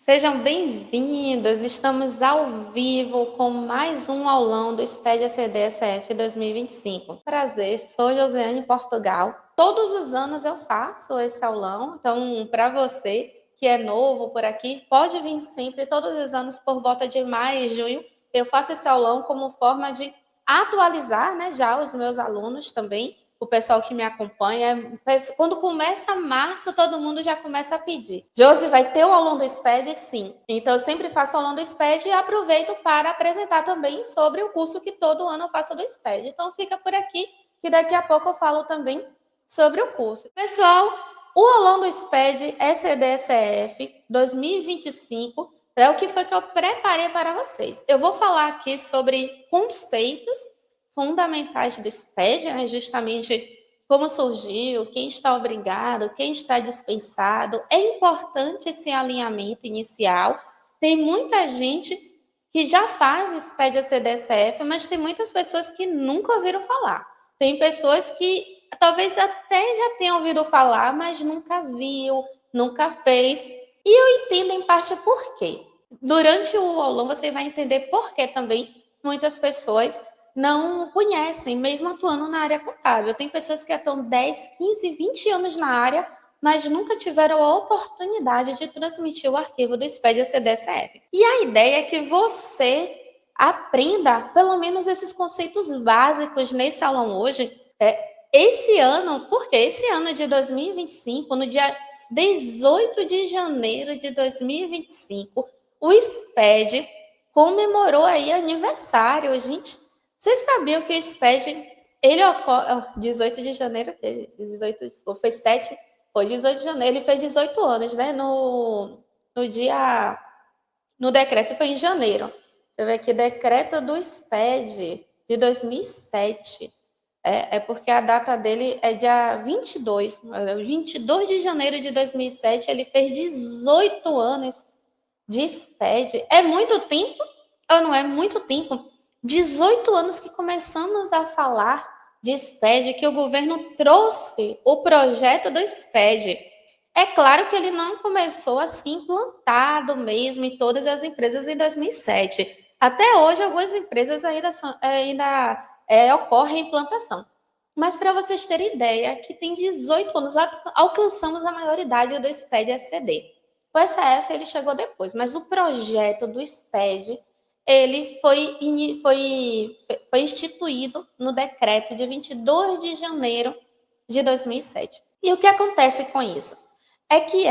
Sejam bem-vindos, estamos ao vivo com mais um aulão do SPED ACD-SF 2025. Prazer, sou Josiane Portugal. Todos os anos eu faço esse aulão, então para você que é novo por aqui, pode vir sempre, todos os anos por volta de maio e junho, eu faço esse aulão como forma de atualizar, né, já os meus alunos também, o pessoal que me acompanha. Quando começa março, todo mundo já começa a pedir. Josi, vai ter o aulão do SPED? Sim. Então, eu sempre faço o aulão do SPED e aproveito para apresentar também sobre o curso que todo ano eu faço do SPED. Então, fica por aqui, que daqui a pouco eu falo também sobre o curso. Pessoal, o aulão do SPED SEDSF 2025 é o que foi que eu preparei para vocês. Eu vou falar aqui sobre conceitos fundamentais do SPED, né? Justamente como surgiu, quem está obrigado, quem está dispensado. É importante esse alinhamento inicial. Tem muita gente que já faz SPED ACDSF, mas tem muitas pessoas que nunca ouviram falar. Tem pessoas que talvez até já tenham ouvido falar, mas nunca viu, nunca fez. E eu entendo em parte por quê. Durante o aulão você vai entender por que também muitas pessoas não conhecem, mesmo atuando na área contábil. Tem pessoas que atuam 10, 15, 20 anos na área, mas nunca tiveram a oportunidade de transmitir o arquivo do SPED a CDSF. E a ideia é que você aprenda pelo menos esses conceitos básicos nesse aulão hoje. Esse ano, porque esse ano de 2025, no dia 18 de janeiro de 2025, o SPED comemorou aí aniversário, gente. Vocês sabiam que o SPED, ele ocorre... 18 de janeiro, 18, desculpa, foi 7, foi 18 de janeiro, ele fez 18 anos, né? No dia... No decreto foi em janeiro. Deixa eu ver aqui, decreto do SPED de 2007. É porque a data dele é dia 22. 22 de janeiro de 2007, ele fez 18 anos de SPED. É muito tempo ou não é muito tempo? 18 anos que começamos a falar de SPED, que o governo trouxe o projeto do SPED. É claro que ele não começou assim implantado mesmo em todas as empresas em 2007. Até hoje, algumas empresas ainda ocorre a implantação. Mas para vocês terem ideia, que tem 18 anos, alcançamos a maioridade do SPED-SCD. O SF ele chegou depois, mas o projeto do SPED ele foi instituído no decreto de 22 de janeiro de 2007. E o que acontece com isso? É que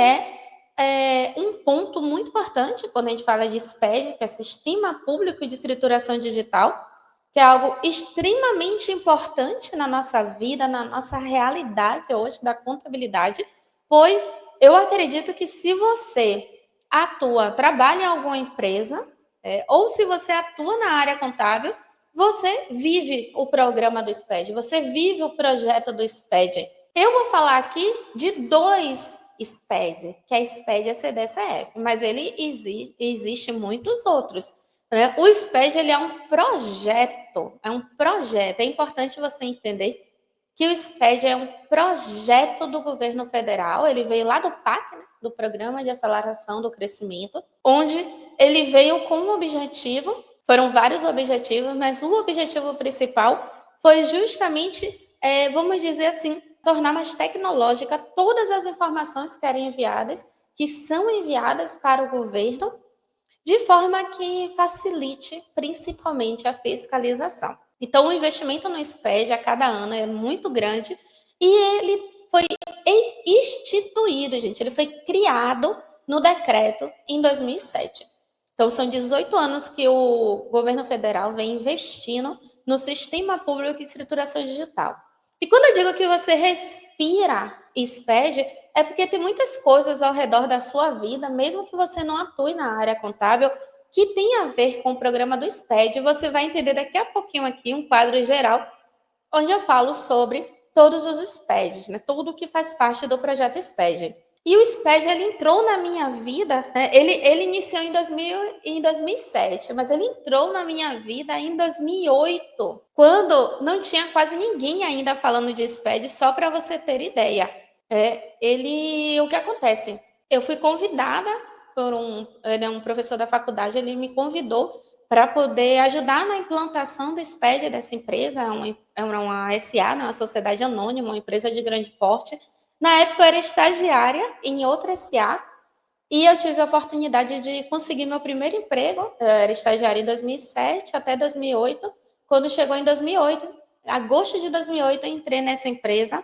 um ponto muito importante quando a gente fala de SPED, que é Sistema Público de Escrituração Digital, que é algo extremamente importante na nossa vida, na nossa realidade hoje da contabilidade, pois eu acredito que se você trabalha em alguma empresa, ou se você atua na área contábil, você vive o programa do SPED, você vive o projeto do SPED. Eu vou falar aqui de dois SPED, que é SPED e a CDCF, mas ele existe muitos outros. O SPED ele é um projeto, É importante você entender que o SPED é um projeto do governo federal, ele veio lá do PAC, né, do Programa de Aceleração do Crescimento, onde ele veio com um objetivo, foram vários objetivos, mas o objetivo principal foi justamente, vamos dizer assim, tornar mais tecnológica todas as informações que são enviadas para o governo, de forma que facilite principalmente a fiscalização. Então, o investimento no SPED a cada ano é muito grande e ele foi instituído, gente, ele foi criado no decreto em 2007. Então, são 18 anos que o governo federal vem investindo no Sistema Público de Escrituração Digital. E quando eu digo que você respira SPED, é porque tem muitas coisas ao redor da sua vida, mesmo que você não atue na área contábil, que tem a ver com o programa do SPED. Você vai entender daqui a pouquinho aqui um quadro geral, onde eu falo sobre todos os SPEDs, né? Tudo que faz parte do projeto SPED. E o SPED, ele entrou na minha vida, né? Ele iniciou em 2007, mas ele entrou na minha vida em 2008, quando não tinha quase ninguém ainda falando de SPED, só para você ter ideia. O que acontece? Eu fui convidada ele é um professor da faculdade, ele me convidou para poder ajudar na implantação do SPED dessa empresa, é uma SA, né, uma sociedade anônima, uma empresa de grande porte. Na época eu era estagiária em outra SA e eu tive a oportunidade de conseguir meu primeiro emprego. Eu era estagiária em 2007 até 2008. Quando chegou em 2008, agosto de 2008, eu entrei nessa empresa,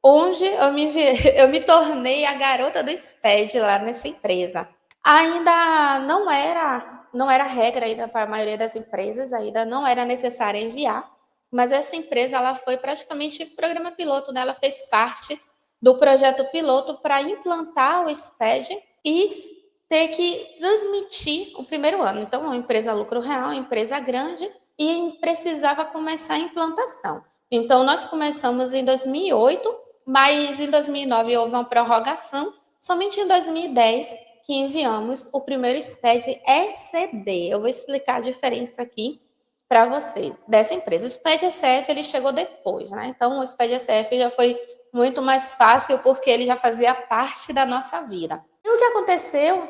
onde eu me tornei a garota do SPED lá nessa empresa. Ainda não era regra ainda para a maioria das empresas, ainda não era necessário enviar, mas essa empresa ela foi praticamente programa piloto, né? Ela fez parte do projeto piloto para implantar o SPED e ter que transmitir o primeiro ano. Então, é uma empresa lucro real, uma empresa grande, e precisava começar a implantação. Então, nós começamos em 2008, mas em 2009 houve uma prorrogação, somente em 2010 que enviamos o primeiro SPED ECD. Eu vou explicar a diferença aqui para vocês dessa empresa. O SPED ECF ele chegou depois, né? Então, o SPED ECF já foi muito mais fácil porque ele já fazia parte da nossa vida. E o que aconteceu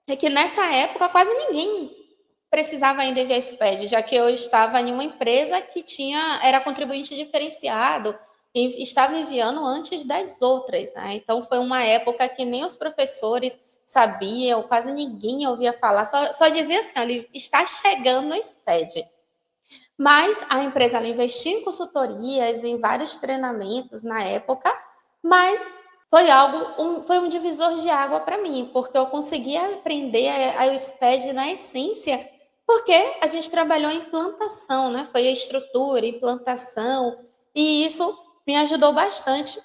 é que nessa época quase ninguém precisava ainda enviar SPED, já que eu estava em uma empresa que era contribuinte diferenciado e estava enviando antes das outras, né? Então foi uma época que nem os professores sabiam, quase ninguém ouvia falar, só dizia assim, ele está chegando no SPED. Mas a empresa ela investiu em consultorias, em vários treinamentos na época, mas foi um divisor de água para mim, porque eu consegui aprender o SPED na essência, porque a gente trabalhou em implantação, né? Foi a estrutura, implantação, e isso me ajudou bastante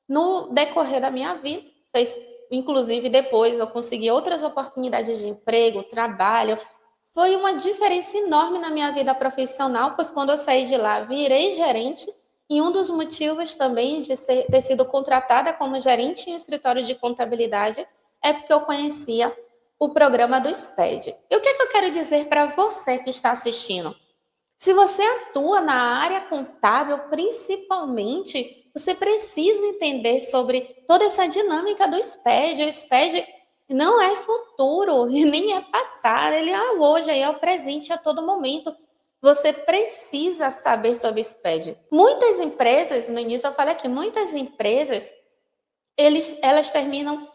no decorrer da minha vida. Inclusive, depois eu consegui outras oportunidades de emprego, trabalho. Foi uma diferença enorme na minha vida profissional, pois quando eu saí de lá, virei gerente, e um dos motivos também de ter sido contratada como gerente em um escritório de contabilidade é porque eu conhecia o programa do SPED. E o que eu quero dizer para você que está assistindo? Se você atua na área contábil, principalmente, você precisa entender sobre toda essa dinâmica do SPED. O SPED não é futuro e nem é passado, ele é hoje, é o presente a todo momento. Você precisa saber sobre o SPED. Muitas empresas, no início eu falei aqui, muitas empresas, elas terminam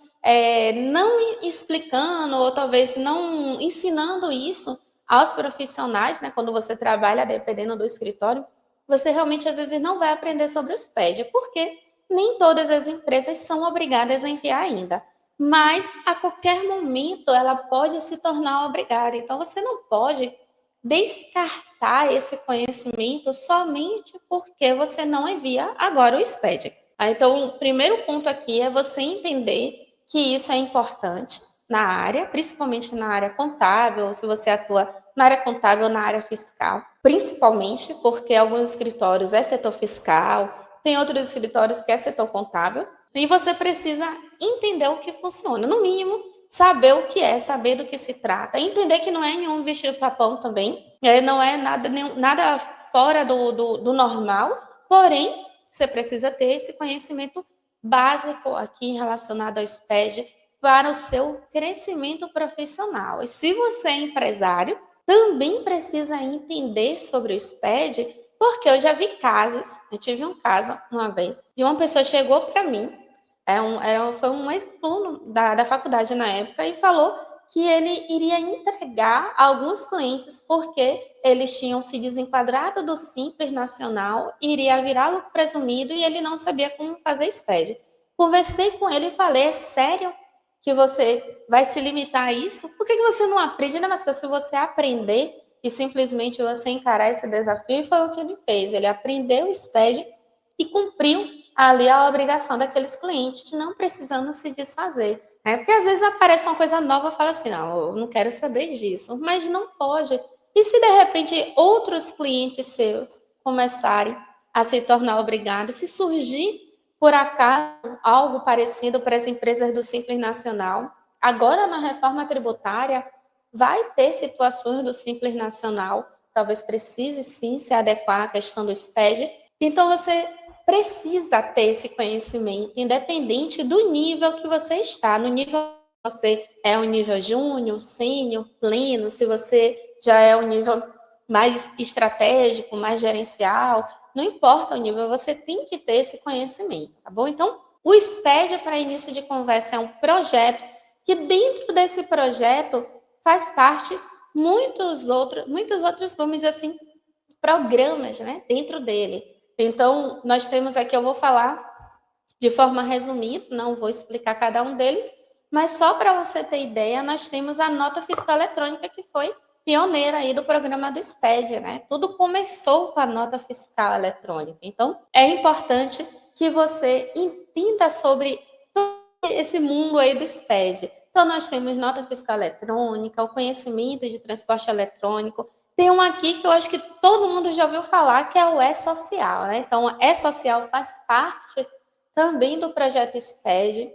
não explicando ou talvez não ensinando isso aos profissionais, né? Quando você trabalha, dependendo do escritório, você realmente às vezes não vai aprender sobre os PED, porque nem todas as empresas são obrigadas a enviar ainda. Mas a qualquer momento ela pode se tornar obrigada. Então você não pode descartar esse conhecimento somente porque você não envia agora o SPED. Então, o primeiro ponto aqui é você entender que isso é importante na área, principalmente na área contábil, se você atua na área contábil ou na área fiscal, principalmente porque alguns escritórios é setor fiscal, tem outros escritórios que é setor contábil, e você precisa entender o que funciona, no mínimo, saber o que é, saber do que se trata, entender que não é nenhum bicho-papão também, não é nada fora do normal, porém, você precisa ter esse conhecimento básico aqui relacionado ao SPED para o seu crescimento profissional. E se você é empresário, também precisa entender sobre o SPED, porque eu já vi casos, eu tive um caso uma vez, de uma pessoa chegou para mim, foi um ex-aluno da faculdade na época, e falou que ele iria entregar a alguns clientes porque eles tinham se desenquadrado do Simples Nacional, iria virar lucro presumido e ele não sabia como fazer SPED. Conversei com ele e falei, é sério que você vai se limitar a isso? Por que você não aprende? Mas se você aprender e simplesmente você encarar esse desafio, e foi o que ele fez. Ele aprendeu o SPED e cumpriu ali a obrigação daqueles clientes, não precisando se desfazer. Porque às vezes aparece uma coisa nova e fala assim, não, eu não quero saber disso, mas não pode. E se de repente outros clientes seus começarem a se tornar obrigados, se surgir por acaso algo parecido para as empresas do Simples Nacional, agora na reforma tributária vai ter situações do Simples Nacional, talvez precise sim se adequar à questão do SPED, então você precisa ter esse conhecimento, independente do nível que você está, no nível você é um nível júnior, sênior, pleno, se você já é um nível mais estratégico, mais gerencial, não importa o nível, você tem que ter esse conhecimento, tá bom? Então, o SPED para início de conversa é um projeto que dentro desse projeto faz parte muitos outros, vamos dizer assim, programas, né, dentro dele. Então, nós temos aqui, eu vou falar de forma resumida, não vou explicar cada um deles, mas só para você ter ideia, nós temos a nota fiscal eletrônica, que foi pioneira aí do programa do SPED, né? Tudo começou com a nota fiscal eletrônica. Então, é importante que você entenda sobre todo esse mundo aí do SPED. Então, nós temos nota fiscal eletrônica, o conhecimento de transporte eletrônico. Tem um aqui que eu acho que todo mundo já ouviu falar, que é o E-Social, né? Então, o E-Social faz parte também do projeto SPED.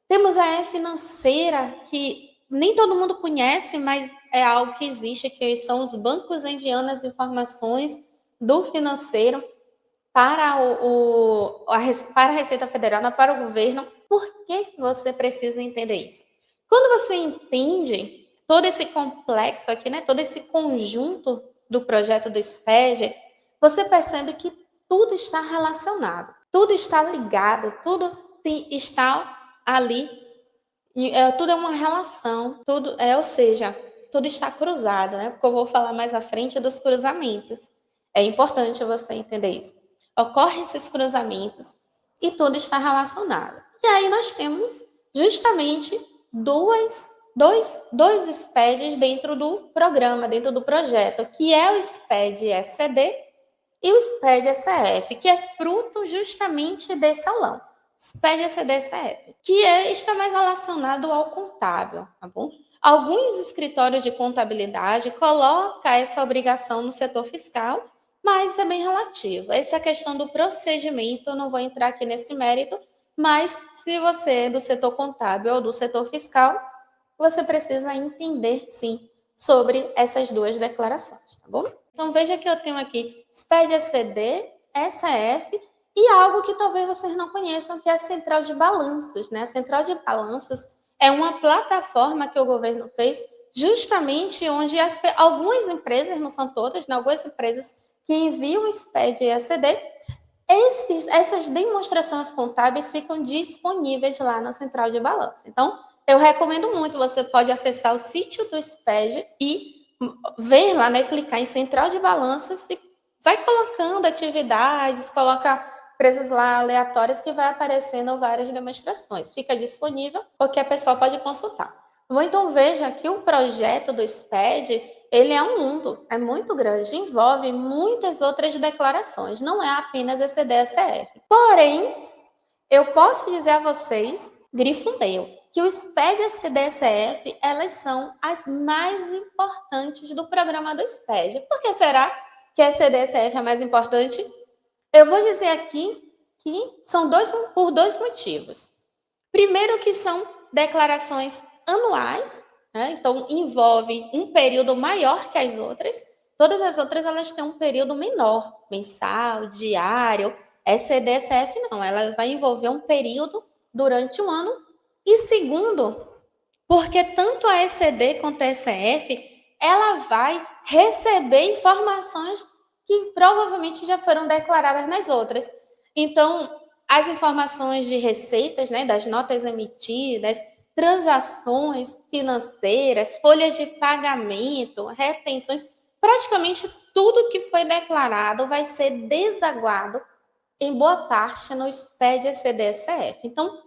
Temos a E-Financeira, que nem todo mundo conhece, mas é algo que existe, que são os bancos enviando as informações do financeiro para, para a Receita Federal, para o governo. Por que você precisa entender isso? Quando você entende todo esse complexo aqui, né, todo esse conjunto do projeto do SPED, você percebe que tudo está relacionado, tudo está ligado, tudo está ali, tudo é uma relação, tudo ou seja, tudo está cruzado, né? Porque eu vou falar mais à frente dos cruzamentos. É importante você entender isso. Ocorrem esses cruzamentos e tudo está relacionado. E aí nós temos justamente dois SPEDs dentro do programa, dentro do projeto, que é o SPED ECD e o SPED ECF, que é fruto justamente desse aulão. SPED ECD ECF, que está mais relacionado ao contábil, tá bom? Alguns escritórios de contabilidade colocam essa obrigação no setor fiscal, mas é bem relativo. Essa é a questão do procedimento, eu não vou entrar aqui nesse mérito, mas se você é do setor contábil ou do setor fiscal, você precisa entender, sim, sobre essas duas declarações, tá bom? Então, veja que eu tenho aqui SPED ECD, SF e algo que talvez vocês não conheçam, que é a Central de Balanços, né? A Central de Balanços é uma plataforma que o governo fez justamente onde algumas empresas, não são todas, né? Algumas empresas que enviam SPED e ECD, essas demonstrações contábeis ficam disponíveis lá na Central de Balanço. Então, eu recomendo muito, você pode acessar o sítio do SPED e ver lá, né, clicar em Central de Balanços e vai colocando atividades, coloca empresas lá aleatórias que vai aparecendo várias demonstrações. Fica disponível, qualquer pessoa pode consultar. Bom, então veja que o projeto do SPED, ele é um mundo, é muito grande, envolve muitas outras declarações, não é apenas esse DSF. Porém, eu posso dizer a vocês, grifo meu, que o SPED e a CDSF, elas são as mais importantes do programa do SPED. Por que será que a CDSF é a mais importante? Eu vou dizer aqui que são por dois motivos. Primeiro que são declarações anuais, né? Então envolve um período maior que as outras. Todas as outras elas têm um período menor, mensal, diário. Essa EDSF não, ela vai envolver um período durante um ano. E segundo, porque tanto a ECD quanto a ECF, ela vai receber informações que provavelmente já foram declaradas nas outras. Então, as informações de receitas, né, das notas emitidas, transações financeiras, folhas de pagamento, retenções, praticamente tudo que foi declarado vai ser desaguado em boa parte no SPED ECD-ECF. Então,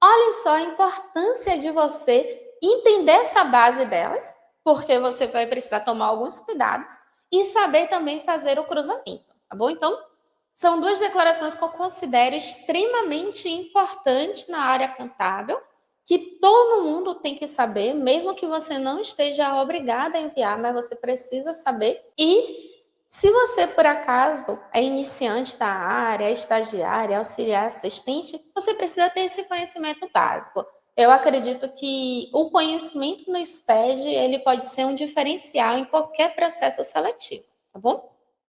olha só a importância de você entender essa base delas, porque você vai precisar tomar alguns cuidados e saber também fazer o cruzamento, tá bom? Então, são duas declarações que eu considero extremamente importantes na área contábil, que todo mundo tem que saber, mesmo que você não esteja obrigada a enviar, mas você precisa saber. E se você, por acaso, é iniciante da área, é estagiária, auxiliar, assistente, você precisa ter esse conhecimento básico. Eu acredito que o conhecimento no SPED, ele pode ser um diferencial em qualquer processo seletivo, tá bom?